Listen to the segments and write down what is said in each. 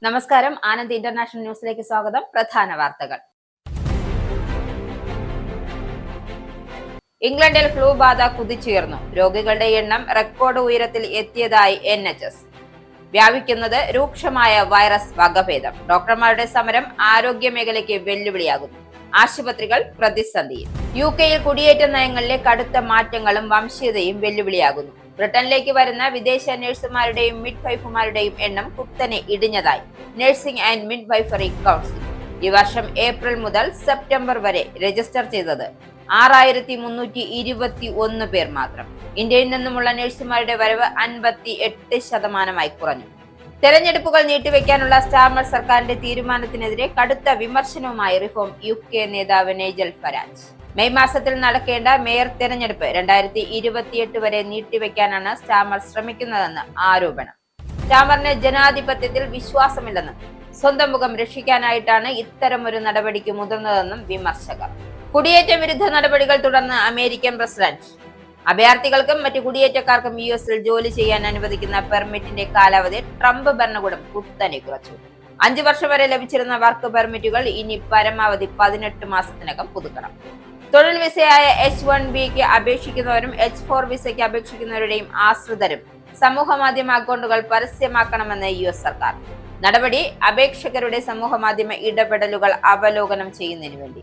നമസ്കാരം. ആനന്ദ് ഇന്റർനാഷണൽ ന്യൂസിലേക്ക് സ്വാഗതം. പ്രധാന വാർത്തകൾ. ഇംഗ്ലണ്ടിൽ ഫ്ലൂ ബാധ കുതിച്ചുയർന്നു. രോഗികളുടെ എണ്ണം റെക്കോർഡ് ഉയരത്തിൽ എത്തിയതായി NHS. വ്യാപിക്കുന്നത് രൂക്ഷമായ വൈറസ് വകഭേദം. ഡോക്ടർമാരുടെ സമരം ആരോഗ്യ മേഖലയ്ക്ക് വെല്ലുവിളിയാകുന്നു. ആശുപത്രികൾ പ്രതിസന്ധിയിൽ. UK-യിൽ കുടിയേറ്റ നയങ്ങളിലെ കടുത്ത മാറ്റങ്ങളും വംശീയതയും വെല്ലുവിളിയാകുന്നു. ബ്രിട്ടനിലേക്ക് വരുന്ന വിദേശ നഴ്സുമാരുടെയും മിഡ്വൈഫുമാരുടെയും എണ്ണം കുത്തനെ ഇടിഞ്ഞതായി നഴ്സിംഗ് ആൻഡ് മിഡ്വൈഫറി കൗൺസിൽ. ഈ വർഷം ഏപ്രിൽ മുതൽ സെപ്റ്റംബർ വരെ രജിസ്റ്റർ ചെയ്തത് 6321 പേർ മാത്രം. ഇന്ത്യയിൽ നിന്നുമുള്ള നഴ്സുമാരുടെ വരവ് 58% കുറഞ്ഞു. തെരഞ്ഞെടുപ്പുകൾ നീട്ടിവെക്കാനുള്ള സ്റ്റാർമർ സർക്കാരിന്റെ തീരുമാനത്തിനെതിരെ കടുത്ത വിമർശനവുമായി റിഫോം UK നേതാവ് നൈജൽ ഫരാജ്. മെയ് മാസത്തിൽ നടക്കേണ്ട മേയർ തെരഞ്ഞെടുപ്പ് 2028 വരെ നീട്ടിവെക്കാനാണ് സ്റ്റാർമർ ശ്രമിക്കുന്നതെന്ന് ആരോപണം. സ്റ്റാർമറിന് ജനാധിപത്യത്തിൽ വിശ്വാസമില്ലെന്നും സ്വന്തം മുഖം രക്ഷിക്കാനായിട്ടാണ് ഇത്തരമൊരു നടപടിക്ക് മുതിർന്നതെന്നും വിമർശകർ. കുടിയേറ്റ വിരുദ്ധ നടപടികൾ തുടർന്ന് അമേരിക്കൻ പ്രസിഡന്റ് അഭയാർത്ഥികൾക്കും മറ്റു കുടിയേറ്റക്കാർക്കും US-ൽ ജോലി ചെയ്യാൻ അനുവദിക്കുന്ന പെർമിറ്റിന്റെ കാലാവധി ട്രംപ് ഭരണകൂടം കുത്തനെ കുറച്ചു. 5 വർഷം വരെ ലഭിച്ചിരുന്ന വർക്ക് പെർമിറ്റുകൾ ഇനി പരമാവധി 18 മാസത്തിനകം പുതുക്കണം. തൊഴിൽ വിസയായ H-1Bക്ക് അപേക്ഷിക്കുന്നവരും H-4 വിസയ്ക്ക് അപേക്ഷിക്കുന്നവരുടെയും ആശ്രിതരും സമൂഹ മാധ്യമ അക്കൗണ്ടുകൾ പരസ്യമാക്കണമെന്ന് US സർക്കാർ. നടപടി അപേക്ഷകരുടെ സമൂഹ മാധ്യമ ഇടപെടലുകൾ അവലോകനം ചെയ്യുന്നതിന് വേണ്ടി.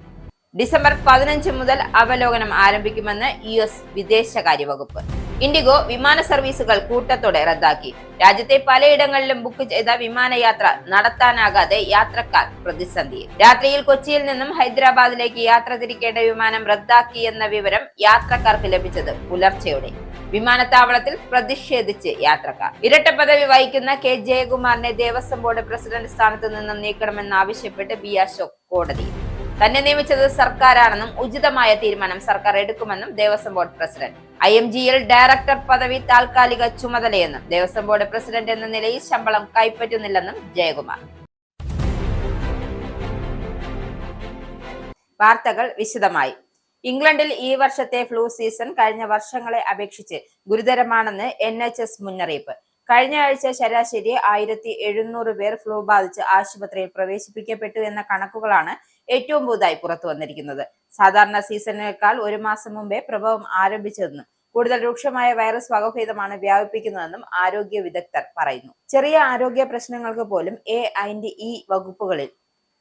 ഡിസംബർ 15 മുതൽ അവലോകനം ആരംഭിക്കുമെന്ന് US വിദേശകാര്യ വകുപ്പ്. ഇൻഡിഗോ വിമാന സർവീസുകൾ കൂട്ടത്തോടെ റദ്ദാക്കി. രാജ്യത്തെ പലയിടങ്ങളിലും ബുക്ക് ചെയ്ത വിമാനയാത്ര നടത്താനാകാതെ യാത്രക്കാർ പ്രതിസന്ധിയിൽ. രാത്രിയിൽ കൊച്ചിയിൽ നിന്നും ഹൈദരാബാദിലേക്ക് യാത്ര തിരിക്കേണ്ട വിമാനം റദ്ദാക്കിയെന്ന വിവരം യാത്രക്കാർക്ക് ലഭിച്ചത് പുലർച്ചെയോടെ. വിമാനത്താവളത്തിൽ പ്രതിഷേധിച്ച് യാത്രക്കാർ. ഇരട്ട പദവി വഹിക്കുന്ന K ജയകുമാറിനെ ദേവസ്വം ബോർഡ് പ്രസിഡന്റ് സ്ഥാനത്ത് നിന്നും നീക്കണമെന്നാവശ്യപ്പെട്ട് B അശോക് കോടതിയിൽ. തന്നെ നിയമിച്ചത് സർക്കാരാണെന്നും ഉചിതമായ തീരുമാനം സർക്കാർ എടുക്കുമെന്നും Devaswom board president. IMGL director പദവി താൽക്കാലിക ചുമതലയെന്നും ദേവസ്വം ബോർഡ് പ്രസിഡന്റ് എന്ന നിലയിൽ ശമ്പളം കൈപ്പറ്റുന്നില്ലെന്നും ജയകുമാർ. വാർത്തകൾ വിശദമായി. ഇംഗ്ലണ്ടിൽ ഈ വർഷത്തെ ഫ്ലൂ സീസൺ കഴിഞ്ഞ വർഷങ്ങളെ അപേക്ഷിച്ച് ഗുരുതരമാണെന്ന് NHS മുന്നറിയിപ്പ്. കഴിഞ്ഞ ആഴ്ച ശരാശരി 1700 പേർ ഫ്ലൂ ബാധിച്ച് ആശുപത്രിയിൽ പ്രവേശിപ്പിക്കപ്പെട്ടു എന്ന കണക്കുകളാണ് ഏറ്റവും പുതുതായി പുറത്തു വന്നിരിക്കുന്നത്. സാധാരണ സീസണിനേക്കാൾ 1 മാസം മുമ്പേ പ്രഭവം ആരംഭിച്ചതെന്നും കൂടുതൽ രൂക്ഷമായ വൈറസ് വകഭേദമാണ് വ്യാപിപ്പിക്കുന്നതെന്നും ആരോഗ്യ വിദഗ്ധർ പറയുന്നു. ചെറിയ ആരോഗ്യ പ്രശ്നങ്ങൾക്ക് പോലും A&E വകുപ്പുകളിൽ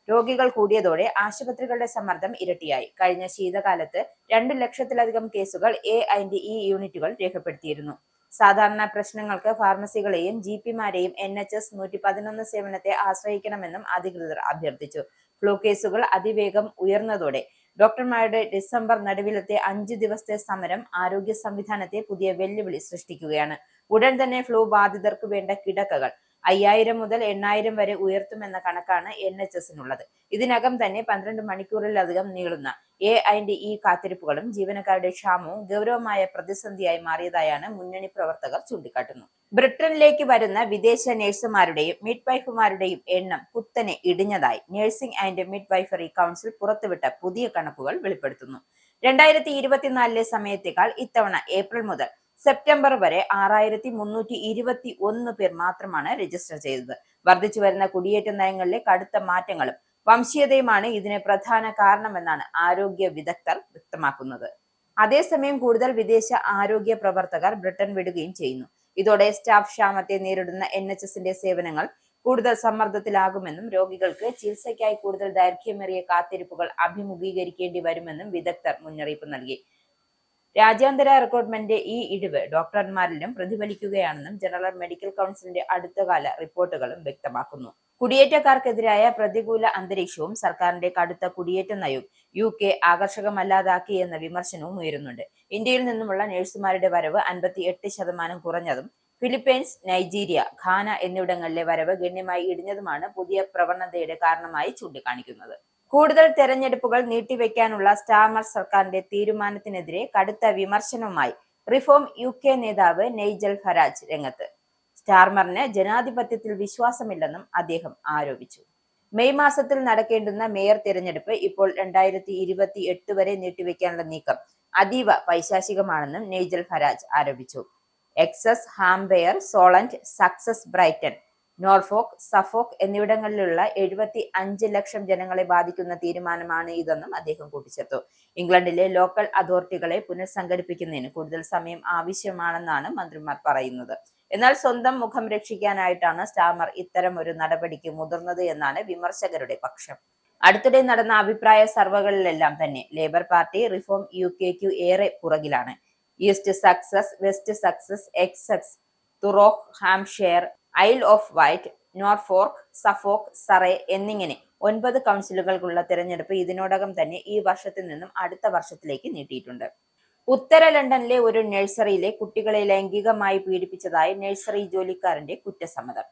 രോഗികൾ കൂടിയതോടെ ആശുപത്രികളുടെ സമ്മർദ്ദം ഇരട്ടിയായി. കഴിഞ്ഞ ശീതകാലത്ത് 2 ലക്ഷത്തിലധികം കേസുകൾ A&E യൂണിറ്റുകൾ രേഖപ്പെടുത്തിയിരുന്നു. സാധാരണ പ്രശ്നങ്ങൾക്ക് ഫാർമസികളെയും GP-മാരെയും NHS 111 സേവനത്തെ ആശ്രയിക്കണമെന്നും അധികൃതർ അഭ്യർത്ഥിച്ചു. ഫ്ലൂ കേസുകൾ അതിവേഗം ഉയർന്നതോടെ ഡോക്ടർമാരുടെ ഡിസംബർ നടുവിലത്തെ 5 ദിവസത്തെ സമരം ആരോഗ്യ സംവിധാനത്തെ പുതിയ വെല്ലുവിളി സൃഷ്ടിക്കുകയാണ്. ഉടൻ തന്നെ ഫ്ലൂ ബാധിതർക്ക് വേണ്ട കിടക്കകൾ 5000 മുതൽ 8000 വരെ ഉയർത്തുമെന്ന കണക്കാണ് NHS-നുള്ളത്. ഇതിനകം തന്നെ 12 മണിക്കൂറിലധികം നീളുന്ന A&E കാത്തിരിപ്പുകളും ജീവനക്കാരുടെ ക്ഷാമവും ഗൗരവമായ പ്രതിസന്ധിയായി മാറിയതായാണ് മുന്നണി പ്രവർത്തകർ ചൂണ്ടിക്കാട്ടുന്നു. ബ്രിട്ടനിലേക്ക് വരുന്ന വിദേശ നഴ്സുമാരുടെയും മിഡ്വൈഫുമാരുടെയും എണ്ണം കുത്തനെ ഇടിഞ്ഞതായി നഴ്സിംഗ് ആൻഡ് മിഡ്വൈഫറി കൗൺസിൽ പുറത്തുവിട്ട പുതിയ കണക്കുകൾ വെളിപ്പെടുത്തുന്നു. 2024 സമയത്തേക്കാൾ ഇത്തവണ ഏപ്രിൽ മുതൽ സെപ്റ്റംബർ വരെ 6321 പേർ മാത്രമാണ് രജിസ്റ്റർ ചെയ്തത്. വർദ്ധിച്ചു വരുന്ന കുടിയേറ്റ നയങ്ങളിലെ കടുത്ത മാറ്റങ്ങളും വംശീയതയുമാണ് ഇതിന് പ്രധാന കാരണമെന്നാണ് ആരോഗ്യ വിദഗ്ധർ വ്യക്തമാക്കുന്നത്. അതേസമയം കൂടുതൽ വിദേശ ആരോഗ്യ പ്രവർത്തകർ ബ്രിട്ടൻ വിടുകയും ചെയ്യുന്നു. ഇതോടെ സ്റ്റാഫ് ക്ഷാമത്തെ നേരിടുന്ന NHS-ന്റെ സേവനങ്ങൾ കൂടുതൽ സമ്മർദ്ദത്തിലാകുമെന്നും രോഗികൾക്ക് ചികിത്സയ്ക്കായി കൂടുതൽ ദൈർഘ്യമേറിയ കാത്തിരിപ്പുകൾ അഭിമുഖീകരിക്കേണ്ടി വരുമെന്നും വിദഗ്ധർ മുന്നറിയിപ്പ് നൽകി. രാജ്യാന്തര റിക്രൂട്ട്മെന്റ് ഈ ഇടിവ് ഡോക്ടർമാരിലും പ്രതിഫലിക്കുകയാണെന്നും ജനറൽ മെഡിക്കൽ കൗൺസിലിന്റെ അടുത്തകാല റിപ്പോർട്ടുകളും വ്യക്തമാക്കുന്നു. കുടിയേറ്റക്കാർക്കെതിരായ പ്രതികൂല അന്തരീക്ഷവും സർക്കാരിന്റെ കടുത്ത കുടിയേറ്റ നയവും UK ആകർഷകമല്ലാതാക്കി എന്ന വിമർശനവും ഉയരുന്നുണ്ട്. ഇന്ത്യയിൽ നിന്നുമുള്ള നഴ്സുമാരുടെ വരവ് 58% കുറഞ്ഞതും ഫിലിപ്പൈൻസ്, നൈജീരിയ, ഘാന എന്നിവിടങ്ങളിലെ വരവ് ഗണ്യമായി ഇടിഞ്ഞതുമാണ് പുതിയ പ്രവണതയുടെ കാരണമായി ചൂണ്ടിക്കാണിക്കുന്നത്. കൂടുതൽ തെരഞ്ഞെടുപ്പുകൾ നീട്ടിവെക്കാനുള്ള സ്റ്റാർമർ സർക്കാരിന്റെ തീരുമാനത്തിനെതിരെ കടുത്ത വിമർശനവുമായി റിഫോം UK നേതാവ് നൈജൽ ഫരാജ് രംഗത്ത്. സ്റ്റാർമറിന് ജനാധിപത്യത്തിൽ വിശ്വാസമില്ലെന്നും അദ്ദേഹം ആരോപിച്ചു. മെയ് മാസത്തിൽ നടക്കേണ്ടുന്ന മേയർ തിരഞ്ഞെടുപ്പ് ഇപ്പോൾ 2028 വരെ നീട്ടിവെക്കാനുള്ള നീക്കം അതീവ പൈശാചികമാണെന്നും നൈജൽ ഫരാജ് ആരോപിച്ചു. Essex, Hampshire, Solent, Sussex Brighton, Norfolk, Suffolk എന്നിവിടങ്ങളിലുള്ള 75 ലക്ഷം ജനങ്ങളെ ബാധിക്കുന്ന തീരുമാനമാണ് ഇതെന്നും അദ്ദേഹം കൂട്ടിച്ചേർത്തു. ഇംഗ്ലണ്ടിലെ ലോക്കൽ അതോറിറ്റികളെ പുനഃസംഘടിപ്പിക്കുന്നതിന് കൂടുതൽ സമയം ആവശ്യമാണെന്നാണ് മന്ത്രിമാർ പറയുന്നത്. എന്നാൽ സ്വന്തം മുഖം രക്ഷിക്കാനായിട്ടാണ് സ്റ്റാർമർ ഇത്തരം ഒരു നടപടിക്ക് മുതിർന്നത് എന്നാണ് വിമർശകരുടെ പക്ഷം. അടുത്തിടെ നടന്ന അഭിപ്രായ സർവേകളിലെല്ലാം തന്നെ ലേബർ പാർട്ടി റിഫോം യുകെക്കു ഏറെ പുറകിലാണ്. East Sussex, West Sussex, Essex, Thurrock, Hampshire, Isle of Wight, Norfolk, Suffolk, Surrey എന്നിങ്ങനെ 9 കൗൺസിലുകൾക്കുള്ള തെരഞ്ഞെടുപ്പ് ഇതിനോടകം തന്നെ ഈ വർഷത്തിൽ നിന്നും അടുത്ത വർഷത്തിലേക്ക് നീട്ടിയിട്ടുണ്ട്. ഉത്തര ലണ്ടനിലെ ഒരു നഴ്സറിയിലെ കുട്ടികളെ ലൈംഗികമായി പീഡിപ്പിച്ചതായി നഴ്സറി ജോലിക്കാരന്റെ കുറ്റസമ്മതം.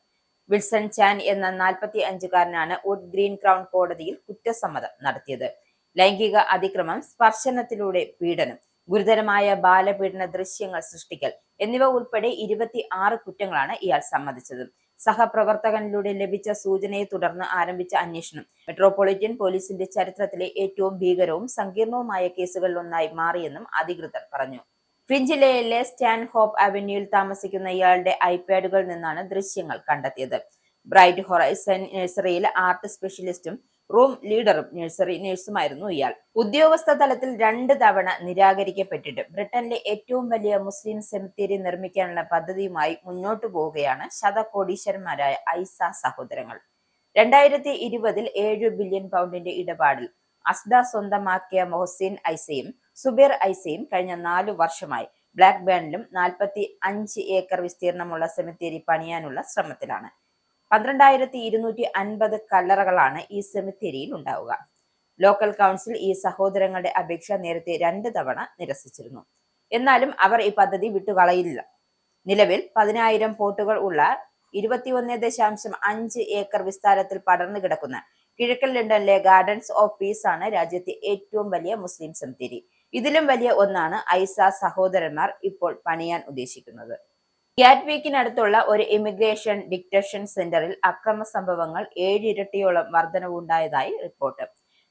വിൽസൺ ചാൻ എന്ന 45-കാരനാണ് വുഡ് ഗ്രീൻ ക്രൗൺ കോടതിയിൽ കുറ്റസമ്മതം നടത്തിയത്. ലൈംഗിക അതിക്രമം, സ്പർശനത്തിലൂടെ പീഡനം, ഗുരുതരമായ ബാലപീഡന ദൃശ്യങ്ങൾ സൃഷ്ടിക്കൽ എന്നിവ ഉൾപ്പെടെ 26 കുറ്റങ്ങളാണ് ഇയാൾ സമ്മതിച്ചത്. സഹപ്രവർത്തകനിലൂടെ ലഭിച്ച സൂചനയെ തുടർന്ന് ആരംഭിച്ച അന്വേഷണം മെട്രോപൊളിറ്റൻ പോലീസിന്റെ ചരിത്രത്തിലെ ഏറ്റവും ഭീകരവും സങ്കീർണവുമായ കേസുകളിലൊന്നായി മാറിയെന്നും അധികൃതർ പറഞ്ഞു. ഫിഞ്ചിലെയിലെ സ്റ്റാൻഹോപ്പ് അവന്യൂവിൽ താമസിക്കുന്ന ഇയാളുടെ ഐപാഡുകളിൽ നിന്നാണ് ദൃശ്യങ്ങൾ കണ്ടെത്തിയത്. ബ്രൈറ്റ് ഹൊറൈസൺ നഴ്സറിയിൽ ആർട്ട് സ്പെഷ്യലിസ്റ്റും റൂം ലീഡറും നഴ്സറി നഴ്സുമായിരുന്നു ഇയാൾ. ഉദ്യോഗസ്ഥ തലത്തിൽ 2 തവണ നിരാകരിക്കപ്പെട്ടിട്ട് ബ്രിട്ടനിലെ ഏറ്റവും വലിയ മുസ്ലിം സെമിത്തേരി നിർമ്മിക്കാനുള്ള പദ്ധതിയുമായി മുന്നോട്ടു പോവുകയാണ് ശതകോടീശ്വരന്മാരായ ഐസ സഹോദരങ്ങൾ. 2020-ൽ 7 ബില്യൺ പൗണ്ടിന്റെ ഇടപാടിൽ അസ്ഡ സ്വന്തമാക്കിയ മൊഹസിൻ ഐസയും സുബൈർ ഐസയും കഴിഞ്ഞ 4 വർഷമായി ബ്ലാക്ക് ബേണിലും 45 ഏക്കർ വിസ്തീർണമുള്ള സെമിത്തേരി പണിയാനുള്ള ശ്രമത്തിലാണ്. 12,250 കല്ലറകളാണ് ഈ സെമിത്തേരിയിൽ ഉണ്ടാവുക. ലോക്കൽ കൗൺസിൽ ഈ സഹോദരങ്ങളുടെ അപേക്ഷ നേരത്തെ 2 തവണ നിരസിച്ചിരുന്നു. എന്നാലും അവർ ഈ പദ്ധതി വിട്ടുകളയില്ല. നിലവിൽ 10,000 പോട്ടുകൾ ഉള്ള 21.5 ഏക്കർ വിസ്താരത്തിൽ പടർന്നു കിടക്കുന്ന കിഴക്കൻ ലണ്ടനിലെ ഗാർഡൻസ് ഓഫ് പീസ് ആണ് രാജ്യത്തെ ഏറ്റവും വലിയ മുസ്ലിം സെമിത്തേരി. ഇതിലും വലിയ ഒന്നാണ് ഐസ സഹോദരന്മാർ ഇപ്പോൾ പണിയാൻ ഉദ്ദേശിക്കുന്നത്. ഗ്യാറ്റ്വിക്കിനടുത്തുള്ള ഒരു ഇമിഗ്രേഷൻ ഡിറ്റൻഷൻ സെന്ററിൽ അക്രമ സംഭവങ്ങൾ 7 ഇരട്ടിയോളം വർധനവുണ്ടായതായി റിപ്പോർട്ട്.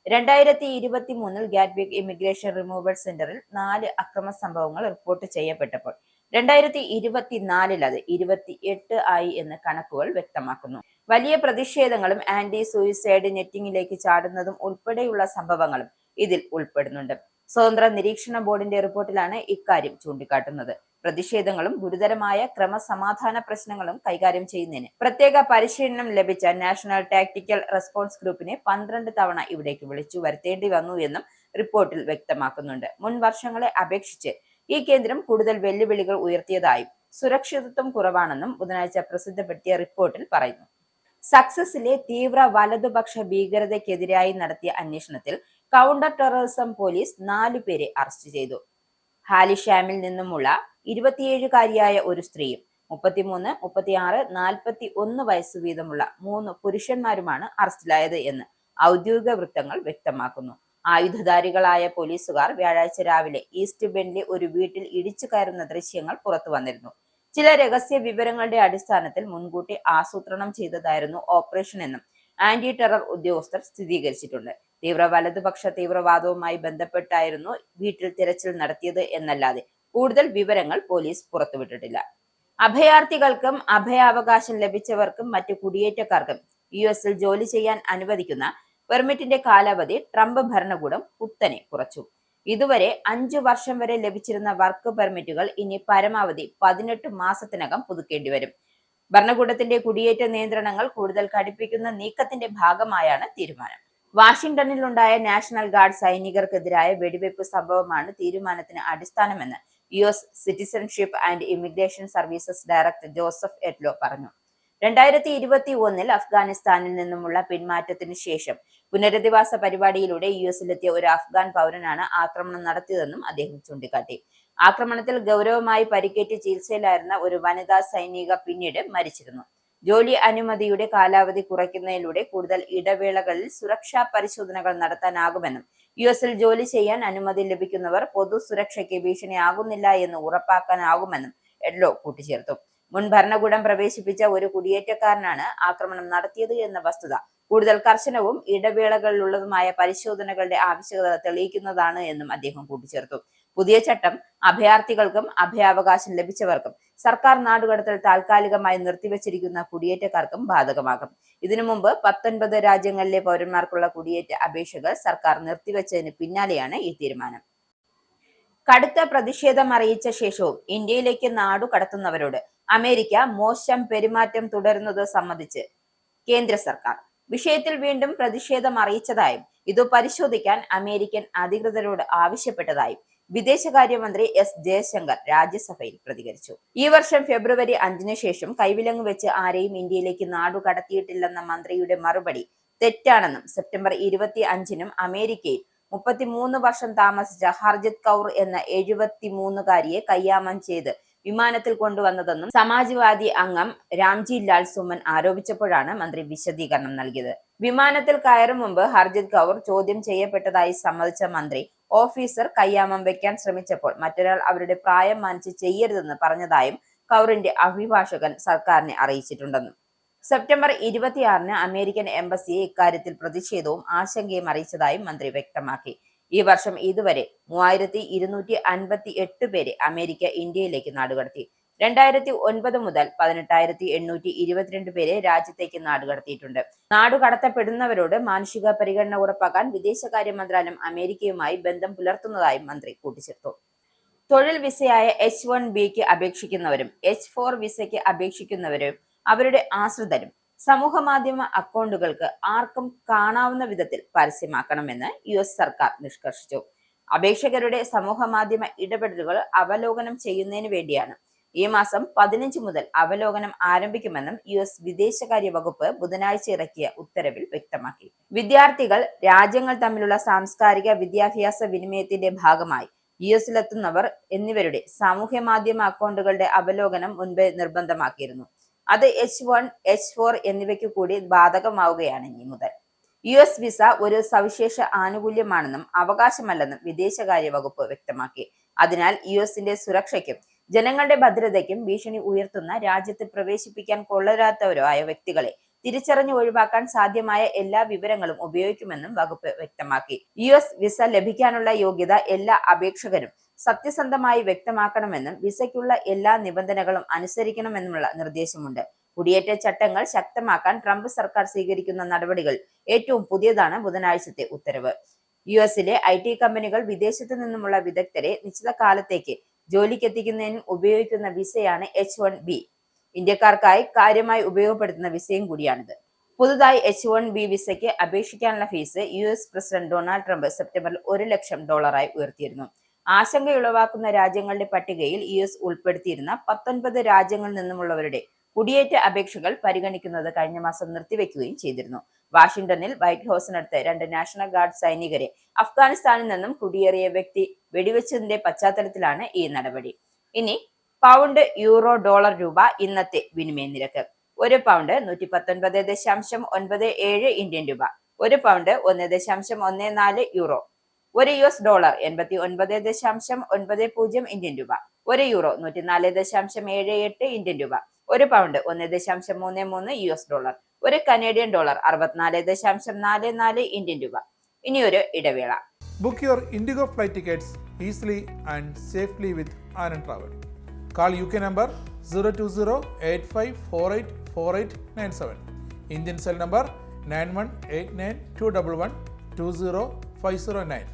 2023-ൽ ഗ്യാറ്റ്വിക്ക് ഇമിഗ്രേഷൻ റിമൂവൽ സെന്ററിൽ 4 അക്രമ സംഭവങ്ങൾ റിപ്പോർട്ട് ചെയ്യപ്പെട്ടപ്പോൾ 2024-ൽ അത് 28 ആയി എന്ന് കണക്കുകൾ വ്യക്തമാക്കുന്നു. വലിയ പ്രതിഷേധങ്ങളും ആന്റി സൂയിസൈഡ് നെറ്റിംഗിലേക്ക് ചാടുന്നതും ഉൾപ്പെടെയുള്ള സംഭവങ്ങളും ഇതിൽ ഉൾപ്പെടുന്നുണ്ട്. സ്വതന്ത്ര നിരീക്ഷണ ബോർഡിന്റെ റിപ്പോർട്ടിലാണ് ഇക്കാര്യം ചൂണ്ടിക്കാട്ടുന്നത്. പ്രതിഷേധങ്ങളും ഗുരുതരമായ ക്രമസമാധാന പ്രശ്നങ്ങളും കൈകാര്യം ചെയ്യുന്നതിന് പ്രത്യേക പരിശീലനം ലഭിച്ച നാഷണൽ ടാക്ടിക്കൽ റെസ്പോൺസ് ഗ്രൂപ്പിനെ 12 തവണ ഇവിടേക്ക് വിളിച്ചു വരുത്തേണ്ടി വന്നു എന്നും റിപ്പോർട്ടിൽ വ്യക്തമാക്കുന്നുണ്ട്. മുൻ വർഷങ്ങളെ അപേക്ഷിച്ച് ഈ കേന്ദ്രം കൂടുതൽ വെല്ലുവിളികൾ ഉയർത്തിയതായും സുരക്ഷിതത്വം കുറവാണെന്നും ബുധനാഴ്ച പ്രസിദ്ധപ്പെടുത്തിയ റിപ്പോർട്ടിൽ പറയുന്നു. സക്സസിലെ തീവ്ര വലതുപക്ഷ ഭീകരതയ്ക്കെതിരായി നടത്തിയ അന്വേഷണത്തിൽ കൗണ്ടർ ടെററിസം പോലീസ് 4 പേരെ അറസ്റ്റ് ചെയ്തു. ഹാലിഷാമിൽ നിന്നുമുള്ള 27-കാരിയായ ഒരു സ്ത്രീയും 33, 36, 41 വയസ്സ് വീതമുള്ള 3 പുരുഷന്മാരുമാണ് അറസ്റ്റിലായത് എന്ന് ഔദ്യോഗിക വൃത്തങ്ങൾ വ്യക്തമാക്കുന്നു. ആയുധധാരികളായ പോലീസുകാർ വ്യാഴാഴ്ച രാവിലെ ഈസ്റ്റ് ബെൻഡിലെ ഒരു വീട്ടിൽ ഇടിച്ചു കയറുന്ന ദൃശ്യങ്ങൾ പുറത്തു വന്നിരുന്നു. ചില രഹസ്യ വിവരങ്ങളുടെ അടിസ്ഥാനത്തിൽ മുൻകൂട്ടി ആസൂത്രണം ചെയ്തതായിരുന്നു ഓപ്പറേഷൻ എന്നും ആന്റി ടെറർ ഉദ്യോഗസ്ഥർ സ്ഥിരീകരിച്ചിട്ടുണ്ട്. തീവ്ര വലതുപക്ഷ തീവ്രവാദവുമായി ബന്ധപ്പെട്ടായിരുന്നു വീട്ടിൽ തിരച്ചിൽ നടത്തിയത് എന്നല്ലാതെ കൂടുതൽ വിവരങ്ങൾ പോലീസ് പുറത്തുവിട്ടിട്ടില്ല. അഭയാർത്ഥികൾക്കും അഭയാവകാശം ലഭിച്ചവർക്കും മറ്റു കുടിയേറ്റക്കാർക്കും US-ൽ ജോലി ചെയ്യാൻ അനുവദിക്കുന്ന പെർമിറ്റിന്റെ കാലാവധി ട്രംപ് ഭരണകൂടം കുത്തനെ കുറച്ചു. ഇതുവരെ 5 വർഷം വരെ ലഭിച്ചിരുന്ന വർക്ക് പെർമിറ്റുകൾ ഇനി പരമാവധി 18 മാസത്തിനകം പുതുക്കേണ്ടി വരും. ഭരണകൂടത്തിന്റെ കുടിയേറ്റ നിയന്ത്രണങ്ങൾ കൂടുതൽ കടുപ്പിക്കുന്ന നീക്കത്തിന്റെ ഭാഗമായാണ് തീരുമാനം. വാഷിംഗ്ടണിലുണ്ടായ നാഷണൽ ഗാർഡ് സൈനികർക്കെതിരായ വെടിവെപ്പ് സംഭവമാണ് തീരുമാനത്തിന് അടിസ്ഥാനമെന്ന് US citizenship and immigration services director Joseph Edlow പറഞ്ഞു. 2021-ൽ അഫ്ഗാനിസ്ഥാനിൽ നിന്നുമുള്ള പിന്മാറ്റത്തിന് ശേഷം പുനരധിവാസ പരിപാടിയിലൂടെ US-ലെത്തിയ ഒരു അഫ്ഗാൻ പൗരനാണ് ആക്രമണം നടത്തിയതെന്നും അദ്ദേഹം ചൂണ്ടിക്കാട്ടി. ആക്രമണത്തിൽ ഗൗരവമായി പരിക്കേറ്റ് ചികിത്സയിലായിരുന്ന ഒരു വനിതാ സൈനിക പിന്നീട് മരിച്ചിരുന്നു. ജോലി അനുമതിയുടെ കാലാവധി കുറയ്ക്കുന്നതിലൂടെ കൂടുതൽ ഇടവേളകളിൽ സുരക്ഷാ പരിശോധനകൾ നടത്താനാകുമെന്നും US-ൽ ജോലി ചെയ്യാൻ അനുമതി ലഭിക്കുന്നവർ പൊതു സുരക്ഷയ്ക്ക് ഭീഷണിയാകുന്നില്ല എന്ന് ഉറപ്പാക്കാനാകുമെന്നും എഡ്ലോ കൂട്ടിച്ചേർത്തു. മുൻ ഭരണകൂടം പ്രവേശിപ്പിച്ച ഒരു കുടിയേറ്റക്കാരനാണ് ആക്രമണം നടത്തിയത് എന്ന വസ്തുത കൂടുതൽ കർശനവും ഇടവേളകളിലുള്ളതുമായ പരിശോധനകളുടെ ആവശ്യകത തെളിയിക്കുന്നതാണ് എന്നും അദ്ദേഹം കൂട്ടിച്ചേർത്തു. പുതിയ ചട്ടം അഭയാർത്ഥികൾക്കും അഭയാവകാശം ലഭിച്ചവർക്കും സർക്കാർ നാടുകടത്തൽ താൽക്കാലികമായി നിർത്തിവച്ചിരിക്കുന്ന കുടിയേറ്റക്കാർക്കും ബാധകമാകും. ഇതിനു മുമ്പ് 19 രാജ്യങ്ങളിലെ പൗരന്മാർക്കുള്ള കുടിയേറ്റ അപേക്ഷകൾ സർക്കാർ നിർത്തിവച്ചതിന് പിന്നാലെയാണ് ഈ തീരുമാനം. കടുത്ത പ്രതിഷേധം അറിയിച്ച ശേഷവും ഇന്ത്യയിലേക്ക് നാടു കടത്തുന്നവരോട് അമേരിക്ക മോശം പെരുമാറ്റം തുടരുന്നത് സംബന്ധിച്ച് കേന്ദ്ര സർക്കാർ വിഷയത്തിൽ വീണ്ടും പ്രതിഷേധം അറിയിച്ചതായും ഇത് പരിശോധിക്കാൻ അമേരിക്കൻ അധികൃതരോട് ആവശ്യപ്പെട്ടതായും വിദേശകാര്യമന്ത്രി എസ് ജയശങ്കർ രാജ്യസഭയിൽ പ്രതികരിച്ചു. ഈ വർഷം ഫെബ്രുവരി 5 ശേഷം കൈവിലങ്ങ് വെച്ച് ആരെയും ഇന്ത്യയിലേക്ക് നാടു കടത്തിയിട്ടില്ലെന്ന മന്ത്രിയുടെ മറുപടി തെറ്റാണെന്നും സെപ്റ്റംബർ 25 അമേരിക്കയിൽ 33 വർഷം താമസിച്ച ഹർജിത് കൗർ എന്ന 73-കാരിയെ കയ്യാമം ചെയ്ത് വിമാനത്തിൽ കൊണ്ടുവന്നതെന്നും സമാജ്വാദി അംഗം രാംജി ലാൽ സുമൻ ആരോപിച്ചപ്പോഴാണ് മന്ത്രി വിശദീകരണം നൽകിയത്. വിമാനത്തിൽ കയറും മുമ്പ് ഹർജിത് കൗർ ചോദ്യം ചെയ്യപ്പെട്ടതായി സമ്മതിച്ച മന്ത്രി ഓഫീസർ കയ്യാമം വെക്കാൻ ശ്രമിച്ചപ്പോൾ മറ്റൊരാൾ അവരുടെ പ്രായം മാനിച്ച് ചെയ്യരുതെന്ന് പറഞ്ഞതായും കൗറിന്റെ അഭിഭാഷകൻ സർക്കാരിനെ അറിയിച്ചിട്ടുണ്ടെന്നും സെപ്റ്റംബർ 26 അമേരിക്കൻ എംബസിയെ ഇക്കാര്യത്തിൽ പ്രതിഷേധവും ആശങ്കയും അറിയിച്ചതായും മന്ത്രി വ്യക്തമാക്കി. ഈ വർഷം ഇതുവരെ 3258 പേരെ അമേരിക്ക ഇന്ത്യയിലേക്ക് നാടുകടത്തി. 2009 മുതൽ 18,822 പേരെ രാജ്യത്തേക്ക് നാടുകടത്തിയിട്ടുണ്ട്. നാടുകടത്തപ്പെടുന്നവരോട് മാനുഷിക പരിഗണന ഉറപ്പാക്കാൻ വിദേശകാര്യ മന്ത്രാലയം അമേരിക്കയുമായി ബന്ധം പുലർത്തുന്നതായും മന്ത്രി കൂട്ടിച്ചേർത്തു. തൊഴിൽ വിസയായ H1Bക്ക് അപേക്ഷിക്കുന്നവരും H4 വിസയ്ക്ക് അപേക്ഷിക്കുന്നവരും അവരുടെ ആശ്രിതരും സമൂഹമാധ്യമ അക്കൗണ്ടുകൾക്ക് ആർക്കും കാണാവുന്ന വിധത്തിൽ പരസ്യമാക്കണമെന്ന് US സർക്കാർ നിഷ്കർഷിച്ചു. അപേക്ഷകരുടെ സമൂഹമാധ്യമ ഇടപെടലുകൾ അവലോകനം ചെയ്യുന്നതിന് വേണ്ടിയാണ് ഈ മാസം 15 മുതൽ അവലോകനം ആരംഭിക്കുമെന്നും US വിദേശകാര്യ വകുപ്പ് ബുധനാഴ്ച ഇറക്കിയ ഉത്തരവിൽ വ്യക്തമാക്കി. വിദ്യാർത്ഥികൾ, രാജ്യങ്ങൾ തമ്മിലുള്ള സാംസ്കാരിക വിദ്യാഭ്യാസ വിനിമയത്തിന്റെ ഭാഗമായി US-ലെത്തുന്നവർ എന്നിവരുടെ സാമൂഹ്യ മാധ്യമ അക്കൗണ്ടുകളുടെ അവലോകനം മുൻപ് നിർബന്ധമാക്കിയിരുന്നു. അത് H1, H4 എന്നിവയ്ക്ക് കൂടി ബാധകമാവുകയാണ് ഇനി മുതൽ. US വിസ ഒരു സവിശേഷ ആനുകൂല്യമാണെന്നും അവകാശമല്ലെന്നും വിദേശകാര്യ വകുപ്പ് വ്യക്തമാക്കി. അതിനാൽ US-ന്റെ സുരക്ഷയ്ക്കും ജനങ്ങളുടെ ഭദ്രതയ്ക്കും ഭീഷണി ഉയർത്തുന്ന രാജ്യത്ത് പ്രവേശിപ്പിക്കാൻ കൊള്ളരാത്തവരോ ആയ വ്യക്തികളെ തിരിച്ചറിഞ്ഞ് ഒഴിവാക്കാൻ സാധ്യമായ എല്ലാ വിവരങ്ങളും ഉപയോഗിക്കുമെന്നും വകുപ്പ് വ്യക്തമാക്കി. US വിസ ലഭിക്കാനുള്ള യോഗ്യത എല്ലാ അപേക്ഷകരും സത്യസന്ധമായി വ്യക്തമാക്കണമെന്നും വിസയ്ക്കുള്ള എല്ലാ നിബന്ധനകളും അനുസരിക്കണമെന്നുമുള്ള നിർദ്ദേശമുണ്ട്. കുടിയേറ്റ ചട്ടങ്ങൾ ശക്തമാക്കാൻ ട്രംപ് സർക്കാർ സ്വീകരിക്കുന്ന നടപടികൾ ഏറ്റവും പുതിയതാണ് ബുധനാഴ്ചത്തെ ഉത്തരവ്. US-ലെ IT കമ്പനികൾ വിദേശത്തു നിന്നുമുള്ള വിദഗ്ധരെ നിശ്ചിത കാലത്തേക്ക് ജോലിക്കെത്തിക്കുന്നതിന് ഉപയോഗിക്കുന്ന വിസയാണ് H1B. ഇന്ത്യക്കാർക്കായി കാര്യമായി ഉപയോഗപ്പെടുത്തുന്ന വിസയും കൂടിയാണിത്. പുതുതായി H1B വിസയ്ക്ക് അപേക്ഷിക്കാനുള്ള fees US president Donald Trump സെപ്റ്റംബറിൽ $1 ലക്ഷം ഉയർത്തിയിരുന്നു. ആശങ്കയുളവാക്കുന്ന രാജ്യങ്ങളുടെ പട്ടികയിൽ US ഉൾപ്പെടുത്തിയിരുന്ന 19 രാജ്യങ്ങളിൽ നിന്നുമുള്ളവരുടെ കുടിയേറ്റ അപേക്ഷകൾ പരിഗണിക്കുന്നത് കഴിഞ്ഞ മാസം നിർത്തിവെക്കുകയും ചെയ്തിരുന്നു. വാഷിംഗ്ടണിൽ വൈറ്റ് ഹൌസിനടുത്ത് 2 നാഷണൽ ഗാർഡ് സൈനികരെ അഫ്ഗാനിസ്ഥാനിൽ നിന്നും കുടിയേറിയ വ്യക്തി വെടിവെച്ചതിന്റെ പശ്ചാത്തലത്തിലാണ് ഈ നടപടി. ഇനി പൗണ്ട്, യൂറോ, ഡോളർ, രൂപ ഇന്നത്തെ വിനിമയ നിരക്ക്. ഒരു പൗണ്ട് 119.97 ഇന്ത്യൻ രൂപ, ഒരു പൗണ്ട് 1.14 യൂറോ, ഒരു US ഡോളർ 89.90 ഇന്ത്യൻ രൂപ, ഒരു യൂറോ 104.78 ഇന്ത്യൻ രൂപ, ഒരു പൗണ്ട് 1.33 US ഡോളർ, ഒരു കനേഡിയൻ ഡോളർ 64.44 ഇന്ത്യൻ രൂപ. ഇനിയൊരു ഇടവേള. Book your Indigo flight tickets easily and safely with Anand Travel. Call UK number 020-8548-4897. Indian cell number 918921120509.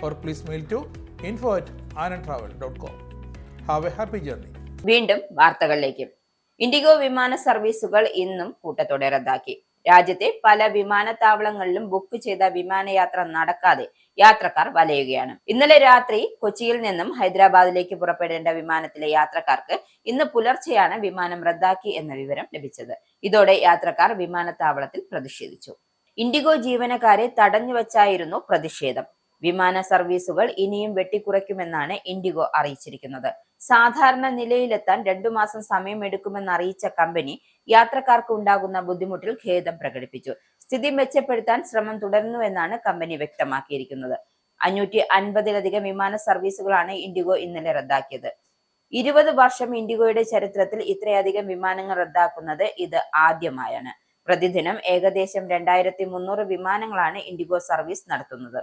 Or please mail to info@anandtravel.com. Have a happy journey. വീണ്ടും വാർത്തകളിലേക്ക്. IndiGo വിമാന സർവീസുകൾ ഇന്നും കൂട്ടത്തോടെ റദ്ദാക്കി. രാജ്യത്തെ പല വിമാനത്താവളങ്ങളിലും ബുക്ക് ചെയ്ത വിമാനയാത്ര നടക്കാതെ യാത്രക്കാർ വലയുകയാണ്. ഇന്നലെ രാത്രി കൊച്ചിയിൽ നിന്നും ഹൈദരാബാദിലേക്ക് പുറപ്പെടേണ്ട വിമാനത്തിലെ യാത്രക്കാർക്ക് ഇന്ന് പുലർച്ചെയാണ് വിമാനം റദ്ദാക്കി എന്ന വിവരം ലഭിച്ചത്. ഇതോടെ യാത്രക്കാർ വിമാനത്താവളത്തിൽ പ്രതിഷേധിച്ചു. ഇൻഡിഗോ ജീവനക്കാരെ തടഞ്ഞുവച്ചായിരുന്നു പ്രതിഷേധം. വിമാന സർവീസുകൾ ഇനിയും വെട്ടിക്കുറയ്ക്കുമെന്നാണ് ഇൻഡിഗോ അറിയിച്ചിരിക്കുന്നത്. സാധാരണ നിലയിലെത്താൻ 2 മാസം സമയമെടുക്കുമെന്ന് അറിയിച്ച കമ്പനി യാത്രക്കാർക്ക് ഉണ്ടാകുന്ന ബുദ്ധിമുട്ടിൽ ഖേദം പ്രകടിപ്പിച്ചു. സ്ഥിതി മെച്ചപ്പെടുത്താൻ ശ്രമം തുടരുന്നുവെന്നാണ് കമ്പനി വ്യക്തമാക്കിയിരിക്കുന്നത്. 550-ലധികം വിമാന സർവീസുകളാണ് ഇൻഡിഗോ ഇന്നലെ റദ്ദാക്കിയത്. 20 വർഷം ഇൻഡിഗോയുടെ ചരിത്രത്തിൽ ഇത്രയധികം വിമാനങ്ങൾ റദ്ദാക്കുന്നത് ഇത് ആദ്യമായാണ്. പ്രതിദിനം ഏകദേശം 2300 വിമാനങ്ങളാണ് ഇൻഡിഗോ സർവീസ് നടത്തുന്നത്.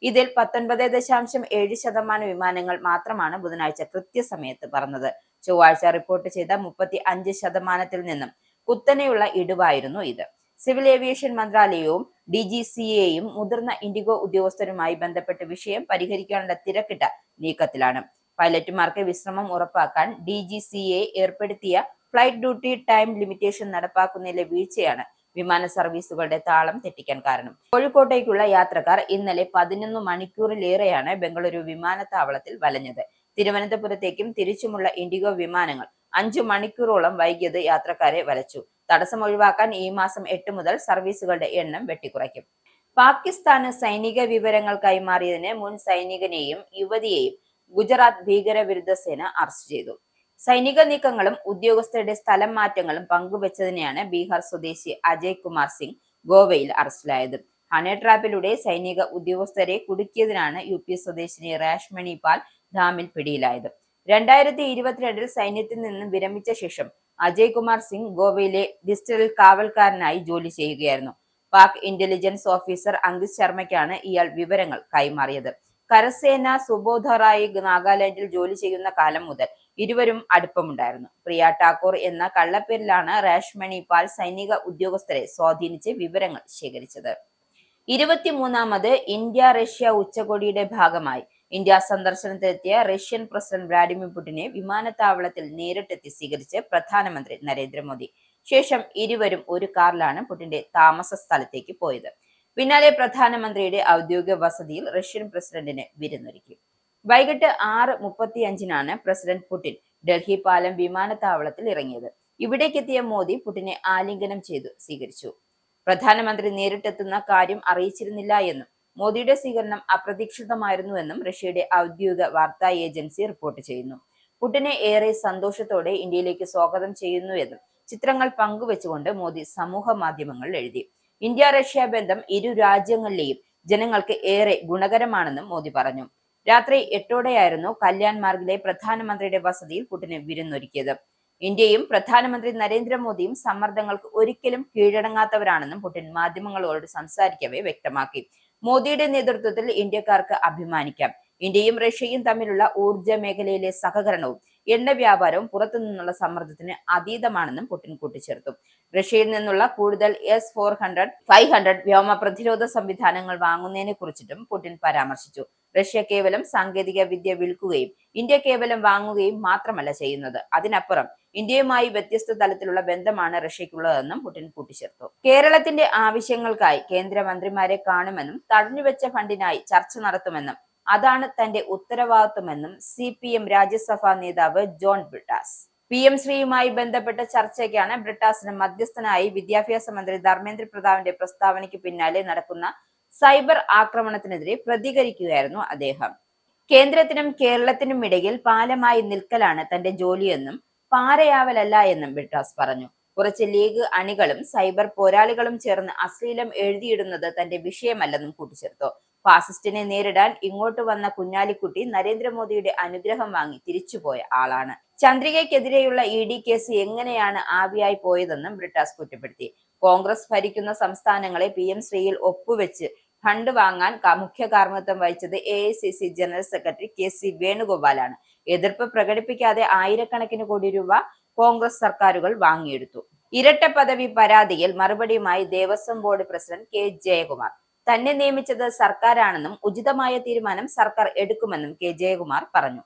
ഇതിൽ 19.7% വിമാനങ്ങൾ മാത്രമാണ് ബുധനാഴ്ച കൃത്യസമയത്ത് പറന്നത്. ചൊവ്വാഴ്ച റിപ്പോർട്ട് ചെയ്ത 35%-ൽ നിന്നും കുത്തനെയുള്ള ഇടിവായിരുന്നു ഇത്. സിവിൽ ഏവിയേഷൻ മന്ത്രാലയവും DGCAയും മുതിർന്ന ഇൻഡിഗോ ഉദ്യോഗസ്ഥരുമായി ബന്ധപ്പെട്ട് വിഷയം പരിഹരിക്കാനുള്ള തിരക്കിട്ട നീക്കത്തിലാണ്. പൈലറ്റുമാർക്ക് വിശ്രമം ഉറപ്പാക്കാൻ DGCA ഏർപ്പെടുത്തിയ ഫ്ലൈറ്റ് ഡ്യൂട്ടി ടൈം ലിമിറ്റേഷൻ നടപ്പാക്കുന്നതിലെ വീഴ്ചയാണ് വിമാന സർവീസുകളുടെ താളം തെറ്റിക്കാൻ കാരണം. കോഴിക്കോട്ടേക്കുള്ള യാത്രക്കാർ ഇന്നലെ 11 മണിക്കൂറിലേറെയാണ് ബംഗളൂരു വിമാനത്താവളത്തിൽ വലഞ്ഞത്. തിരുവനന്തപുരത്തേക്കും തിരിച്ചുമുള്ള ഇൻഡിഗോ വിമാനങ്ങൾ 5 മണിക്കൂറോളം വൈകിയത് യാത്രക്കാരെ വലച്ചു. തടസ്സം ഒഴിവാക്കാൻ ഈ മാസം 8 മുതൽ സർവീസുകളുടെ എണ്ണം വെട്ടിക്കുറയ്ക്കും. പാകിസ്ഥാന് സൈനിക വിവരങ്ങൾ കൈമാറിയതിന് മുൻ സൈനികനെയും യുവതിയെയും ഗുജറാത്ത് ഭീകരവിരുദ്ധ സേന അറസ്റ്റ് ചെയ്തു. സൈനിക നീക്കങ്ങളും ഉദ്യോഗസ്ഥരുടെ സ്ഥലം മാറ്റങ്ങളും പങ്കുവച്ചതിനെയാണ് ബീഹാർ സ്വദേശി അജയ് കുമാർ സിംഗ് ഗോവയിൽ അറസ്റ്റിലായത്. ഹണി ട്രാപ്പിലൂടെ സൈനിക ഉദ്യോഗസ്ഥരെ കുടുക്കിയതിനാണ് UP സ്വദേശിനി രാഷ്മണി പാൽ ധാമിൽ പിടിയിലായത്. 2022-ൽ സൈന്യത്തിൽ നിന്നും വിരമിച്ച ശേഷം അജയ് കുമാർ സിംഗ് ഗോവയിലെ ഡിസ്ട്രിക്ട് കാവൽക്കാരനായി ജോലി ചെയ്യുകയായിരുന്നു. പാക് ഇന്റലിജൻസ് ഓഫീസർ അങ്കിത് ശർമ്മയ്ക്കാണ് ഇയാൾ വിവരങ്ങൾ കൈമാറിയത്. കരസേന സുബോധറായി നാഗാലാൻഡിൽ ജോലി ചെയ്യുന്ന കാലം മുതൽ ഇരുവരും അടുപ്പമുണ്ടായിരുന്നു. പ്രിയ ഠാക്കൂർ എന്ന കള്ളപ്പേരിലാണ് രാഷ്മണി പാൽ സൈനിക ഉദ്യോഗസ്ഥരെ സ്വാധീനിച്ച് വിവരങ്ങൾ ശേഖരിച്ചത്. 23ാമത് ഇന്ത്യ-റഷ്യ ഉച്ചകോടിയുടെ ഭാഗമായി ഇന്ത്യ സന്ദർശനത്തിലെത്തിയ റഷ്യൻ പ്രസിഡന്റ് വ്ളാഡിമിർ പുടിനെ വിമാനത്താവളത്തിൽ നേരിട്ടെത്തി സ്വീകരിച്ച് പ്രധാനമന്ത്രി നരേന്ദ്രമോദി. ശേഷം ഇരുവരും ഒരു കാറിലാണ് പുടിന്റെ താമസ സ്ഥലത്തേക്ക് പോയത്. പിന്നാലെ പ്രധാനമന്ത്രിയുടെ ഔദ്യോഗിക വസതിയിൽ റഷ്യൻ പ്രസിഡന്റിന് വിരുന്നൊരുക്കി. വൈകിട്ട് 6:35-നാണ് പ്രസിഡന്റ് പുടിൻ ഡൽഹി പാലം വിമാനത്താവളത്തിൽ ഇറങ്ങിയത്. ഇവിടേക്കെത്തിയ മോദി പുടിനെ ആലിംഗനം ചെയ്തു സ്വീകരിച്ചു. പ്രധാനമന്ത്രി നേരിട്ടെത്തുന്ന കാര്യം അറിയിച്ചിരുന്നില്ല എന്നും മോദിയുടെ സ്വീകരണം അപ്രതീക്ഷിതമായിരുന്നുവെന്നും റഷ്യയുടെ ഔദ്യോഗിക വാർത്താ ഏജൻസി റിപ്പോർട്ട് ചെയ്യുന്നു. പുടിനെ ഏറെ സന്തോഷത്തോടെ ഇന്ത്യയിലേക്ക് സ്വാഗതം ചെയ്യുന്നുവെന്നും ചിത്രങ്ങൾ പങ്കുവെച്ചുകൊണ്ട് മോദി സമൂഹ മാധ്യമങ്ങളിൽ എഴുതി. ഇന്ത്യ-റഷ്യ ബന്ധം ഇരു രാജ്യങ്ങളിലെയും ജനങ്ങൾക്ക് ഏറെ ഗുണകരമാണെന്നും മോദി പറഞ്ഞു. രാത്രി 8-ഓടെയായിരുന്നു കല്യാൺ മാർഗിലെ പ്രധാനമന്ത്രിയുടെ വസതിയിൽ പുടിന് വിരുന്നൊരുക്കിയത്. ഇന്ത്യയും പ്രധാനമന്ത്രി നരേന്ദ്രമോദിയും സമ്മർദ്ദങ്ങൾക്ക് ഒരിക്കലും കീഴടങ്ങാത്തവരാണെന്നും പുടിൻ മാധ്യമങ്ങളോട് സംസാരിക്കവേ വ്യക്തമാക്കി. മോദിയുടെ നേതൃത്വത്തിൽ ഇന്ത്യക്കാർക്ക് അഭിമാനിക്കാം. ഇന്ത്യയും റഷ്യയും തമ്മിലുള്ള ഊർജ്ജ മേഖലയിലെ സഹകരണവും എണ്ണ വ്യാപാരവും പുറത്തുനിന്നുള്ള സമ്മർദ്ദത്തിന് അതീതമാണെന്നും പുടിൻ കൂട്ടിച്ചേർത്തു. റഷ്യയിൽ നിന്നുള്ള കൂടുതൽ S-400, 500 വ്യോമ പ്രതിരോധ സംവിധാനങ്ങൾ വാങ്ങുന്നതിനെ കുറിച്ചിട്ടും പുടിൻ പരാമർശിച്ചു. റഷ്യ കേവലം സാങ്കേതിക വിദ്യ വിൽക്കുകയും ഇന്ത്യ കേവലം വാങ്ങുകയും മാത്രമല്ല ചെയ്യുന്നത്. അതിനപ്പുറം ഇന്ത്യയുമായി വ്യത്യസ്ത തലത്തിലുള്ള ബന്ധമാണ് റഷ്യയ്ക്കുള്ളതെന്നും പുടിൻ കൂട്ടിച്ചേർത്തു. കേരളത്തിന്റെ ആവശ്യങ്ങൾക്കായി കേന്ദ്രമന്ത്രിമാരെ കാണുമെന്നും തടഞ്ഞുവെച്ച ഫണ്ടിനായി ചർച്ച നടത്തുമെന്നും അതാണ് തന്റെ ഉത്തരവാദിത്വമെന്നും CPM രാജ്യസഭാ നേതാവ് ജോൺ ബ്രിട്ടാസ്. PM ശ്രീയുമായി ബന്ധപ്പെട്ട ചർച്ചയ്ക്കാണ് ബ്രിട്ടാസിന് മധ്യസ്ഥനായി വിദ്യാഭ്യാസ മന്ത്രി ധർമ്മേന്ദ്ര പ്രധാന്റെ പ്രസ്താവനയ്ക്ക് പിന്നാലെ നടക്കുന്ന സൈബർ ആക്രമണത്തിനെതിരെ പ്രതികരിക്കുകയായിരുന്നു അദ്ദേഹം. കേന്ദ്രത്തിനും കേരളത്തിനും ഇടയിൽ പാലമായി നിൽക്കലാണ് തന്റെ ജോലിയെന്നും പാരയാവലല്ല എന്നും ബ്രിട്ടാസ് പറഞ്ഞു. കുറച്ച് ലീഗ് അണികളും സൈബർ പോരാളികളും ചേർന്ന് അശ്ലീലം എഴുതിയിടുന്നത് തന്റെ വിഷയമല്ലെന്നും കൂട്ടിച്ചേർത്തു. ഫാസിസ്റ്റിനെ നേരിടാൻ ഇങ്ങോട്ട് വന്ന കുഞ്ഞാലിക്കുട്ടി നരേന്ദ്രമോദിയുടെ അനുഗ്രഹം വാങ്ങി തിരിച്ചുപോയ ആളാണ്. ചന്ദ്രികയ്ക്കെതിരെയുള്ള ED കേസ് എങ്ങനെയാണ് ആവിയായി പോയതെന്നും ബ്രിട്ടാസ് കുറ്റപ്പെടുത്തി. കോൺഗ്രസ് ഭരിക്കുന്ന സംസ്ഥാനങ്ങളെ PM ശ്രീയിൽ ഒപ്പുവെച്ച് ഫണ്ട് വാങ്ങാൻ മുഖ്യ കാർമ്മികത്വം വഹിച്ചത് AICC ജനറൽ സെക്രട്ടറി KC വേണുഗോപാലാണ്. എതിർപ്പ് പ്രകടിപ്പിക്കാതെ ആയിരക്കണക്കിന് കോടി രൂപ കോൺഗ്രസ് സർക്കാരുകൾ വാങ്ങിയെടുത്തു. ഇരട്ട പദവി പരാതിയിൽ മറുപടിയുമായി Devaswom board president K. Jayakumar. തന്നെ നിയമിച്ചത് സർക്കാരാണെന്നും ഉചിതമായ തീരുമാനം സർക്കാർ എടുക്കുമെന്നും K. ജയകുമാർ പറഞ്ഞു.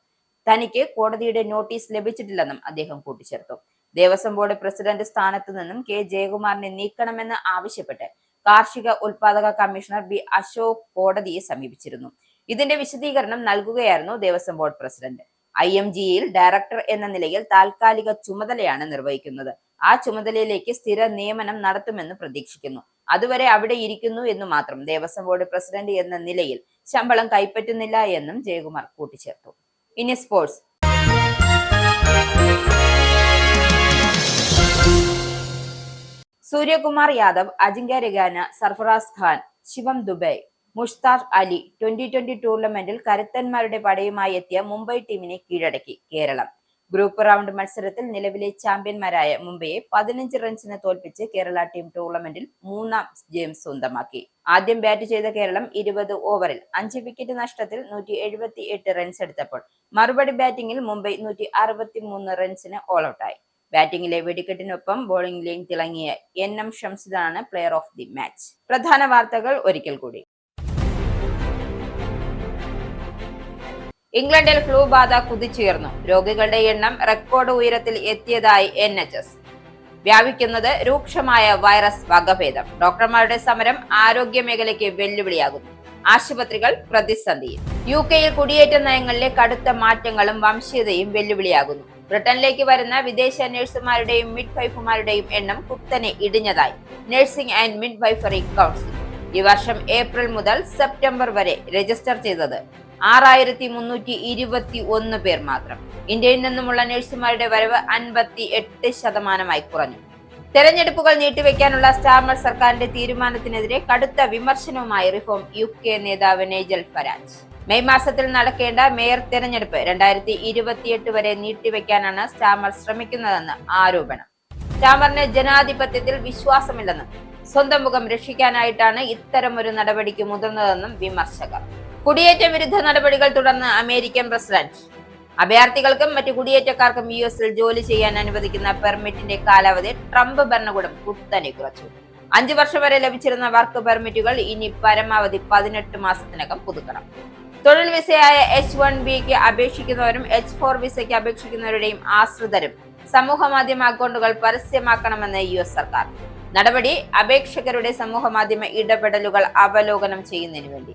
തനിക്ക് കോടതിയുടെ നോട്ടീസ് ലഭിച്ചിട്ടില്ലെന്നും അദ്ദേഹം കൂട്ടിച്ചേർത്തു. ദേവസ്വം ബോർഡ് പ്രസിഡന്റ് സ്ഥാനത്ത് നിന്നും K. ജയകുമാറിനെ നീക്കണമെന്ന് ആവശ്യപ്പെട്ട് കാർഷിക ഉൽപാദക കമ്മീഷണർ B. അശോക് കോടതിയെ സമീപിച്ചിരുന്നു. ഇതിന്റെ വിശദീകരണം നൽകുകയായിരുന്നു ദേവസ്വം ബോർഡ് പ്രസിഡന്റ്. IMGയിൽ ഡയറക്ടർ എന്ന നിലയിൽ താൽക്കാലിക ചുമതലയാണ് നിർവഹിക്കുന്നത്. ആ ചുമതലയിലേക്ക് സ്ഥിര നിയമനം നടത്തുമെന്ന് പ്രതീക്ഷിക്കുന്നു. അതുവരെ അവിടെ ഇരിക്കുന്നു എന്നു മാത്രം. ദേവസ്വം ബോർഡ് പ്രസിഡന്റ് എന്ന നിലയിൽ ശമ്പളം കൈപ്പറ്റുന്നില്ല എന്നും ജയകുമാർ കൂട്ടിച്ചേർത്തു. ഇനി സ്പോർട്സ്. സൂര്യകുമാർ യാദവ്, അജിങ്ക്യ രഹാന, സർഫറാസ് ഖാൻ, ശിവം ദുബെ, മുഷ്താഖ് അലി 2020 ടൂർണമെന്റിൽ കരുത്തന്മാരുടെ പടയുമായി എത്തിയ മുംബൈ ടീമിനെ കീഴടക്കി കേരളം. ഗ്രൂപ്പ് റൗണ്ട് മത്സരത്തിൽ നിലവിലെ ചാമ്പ്യന്മാരായ മുംബൈയെ 15 റൺസിന് തോൽപ്പിച്ച് കേരള ടീം ടൂർണമെന്റിൽ 3ാം ജയം സ്വന്തമാക്കി. ആദ്യം ബാറ്റ് ചെയ്ത കേരളം 20 ഓവറിൽ 5 വിക്കറ്റ് നഷ്ടത്തിൽ 178 റൺസ് എടുത്തപ്പോൾ മറുപടി ബാറ്റിംഗിൽ മുംബൈ 163 റൺസിന് ഓൾ ഔട്ടായി. ബാറ്റിംഗിലെ വെടിക്കെട്ടിനൊപ്പം ബോളിംഗിലെയും തിളങ്ങിയ NM ഷംസുദ്ദീനാണ് പ്ലെയർ ഓഫ് ദി മാച്ച്. പ്രധാന വാർത്തകൾ ഒരിക്കൽ കൂടി. ഇംഗ്ലണ്ടിൽ ഫ്ലൂ ബാധ കുതിച്ചുയർന്നു. രോഗികളുടെ എണ്ണം റെക്കോർഡ് ഉയരത്തിൽ എത്തിയതായി NHS. വ്യാപിക്കുന്നത് രൂക്ഷമായ വൈറസ് വകഭേദം. ഡോക്ടർമാരുടെ സമരം ആരോഗ്യ മേഖലയ്ക്ക് വെല്ലുവിളിയാകുന്നു. ആശുപത്രികൾ പ്രതിസന്ധിയിൽ. UK-യിൽ കുടിയേറ്റ നയങ്ങളിലെ കടുത്ത മാറ്റങ്ങളും വംശീയതയും വെല്ലുവിളിയാകുന്നു. ബ്രിട്ടനിലേക്ക് വരുന്ന വിദേശ നഴ്സുമാരുടെയും മിഡ്വൈഫുമാരുടെയും എണ്ണം കുത്തനെ ഇടിഞ്ഞതായി നഴ്സിംഗ് ആൻഡ് മിഡ്വൈഫറി കൗൺസിൽ. ഈ വർഷം ഏപ്രിൽ മുതൽ സെപ്റ്റംബർ വരെ രജിസ്റ്റർ ചെയ്തത് 6321 പേർ മാത്രം. ഇന്ത്യയിൽ നിന്നുമുള്ള നഴ്സുമാരുടെ വരവ് 58% കുറഞ്ഞു. തെരഞ്ഞെടുപ്പുകൾ നീട്ടിവെക്കാനുള്ള സ്റ്റാർമർ സർക്കാരിന്റെ തീരുമാനത്തിനെതിരെ കടുത്ത വിമർശനവുമായി റിഫോം UK നേതാവ് നൈജൽ ഫരാജ്. മെയ് മാസത്തിൽ നടക്കേണ്ട മേയർ തെരഞ്ഞെടുപ്പ് 2028 വരെ നീട്ടിവെക്കാനാണ് സ്റ്റാർമർ ശ്രമിക്കുന്നതെന്ന് ആരോപണം. സ്റ്റാർമറിന് ജനാധിപത്യത്തിൽ വിശ്വാസമില്ലെന്നും സ്വന്തം മുഖം രക്ഷിക്കാനായിട്ടാണ് ഇത്തരമൊരു നടപടിക്ക് മുതിർന്നതെന്നും വിമർശകർ. കുടിയേറ്റ വിരുദ്ധ നടപടികൾ തുടർന്ന് അമേരിക്കൻ പ്രസിഡന്റ് അഭയാർത്ഥികൾക്കും മറ്റു കുടിയേറ്റക്കാർക്കും US-ൽ ജോലി ചെയ്യാൻ അനുവദിക്കുന്ന പെർമിറ്റിന്റെ കാലാവധി ട്രംപ് ഭരണകൂടം കുത്തനെ കുറച്ചു. 5 വർഷം വരെ ലഭിച്ചിരുന്ന വർക്ക് പെർമിറ്റുകൾ ഇനി പരമാവധി 18 മാസത്തിനകം പുതുക്കണം. തൊഴിൽ വിസയായ H-1Bക്ക് അപേക്ഷിക്കുന്നവരും H-4 വിസയ്ക്ക് അപേക്ഷിക്കുന്നവരുടെയും ആശ്രിതരും സമൂഹ മാധ്യമ അക്കൗണ്ടുകൾ പരസ്യമാക്കണമെന്ന് US സർക്കാർ. നടപടി അപേക്ഷകരുടെ സമൂഹ മാധ്യമ ഇടപെടലുകൾ അവലോകനം ചെയ്യുന്നതിന് വേണ്ടി.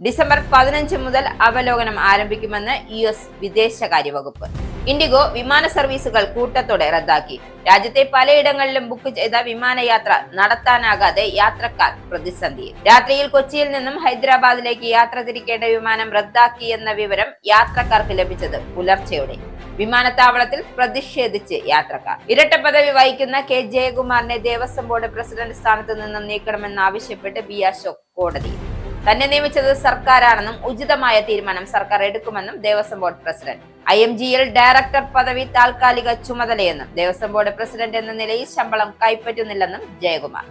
ഡിസംബർ 15 മുതൽ അവലോകനം ആരംഭിക്കുമെന്ന് US വിദേശകാര്യ വകുപ്പ്. ഇൻഡിഗോ വിമാന സർവീസുകൾ കൂട്ടത്തോടെ റദ്ദാക്കി. രാജ്യത്തെ പലയിടങ്ങളിലും ബുക്ക് ചെയ്ത വിമാനയാത്ര നടത്താനാകാതെ യാത്രക്കാർ പ്രതിസന്ധിയിൽ. രാത്രിയിൽ കൊച്ചിയിൽ നിന്നും ഹൈദരാബാദിലേക്ക് യാത്ര തിരിക്കേണ്ട വിമാനം റദ്ദാക്കിയെന്ന വിവരം യാത്രക്കാർക്ക് ലഭിച്ചത് പുലർച്ചെയോടെ. വിമാനത്താവളത്തിൽ പ്രതിഷേധിച്ച് യാത്രക്കാർ. ഇരട്ട പദവി വഹിക്കുന്ന K ജയകുമാറിനെ ദേവസ്വം ബോർഡ് പ്രസിഡന്റ് സ്ഥാനത്ത് നിന്നും നീക്കണമെന്നാവശ്യപ്പെട്ട് B അശോക് കോടതിയിൽ. തന്നെ നിയമിച്ചത് സർക്കാരാണെന്നും ഉചിതമായ തീരുമാനം സർക്കാർ എടുക്കുമെന്നും Devaswom board president. IMGL director പദവി താൽക്കാലിക ചുമതലയെന്നും ദേവസ്വം ബോർഡ് പ്രസിഡന്റ് എന്ന നിലയിൽ ശമ്പളം കൈപ്പറ്റുന്നില്ലെന്നും ജയകുമാർ.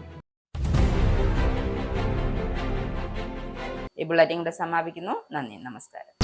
ഈ ബുള്ളറ്റിൻ ഇവിടെ സമാപിക്കുന്നു. നന്ദി, നമസ്കാരം.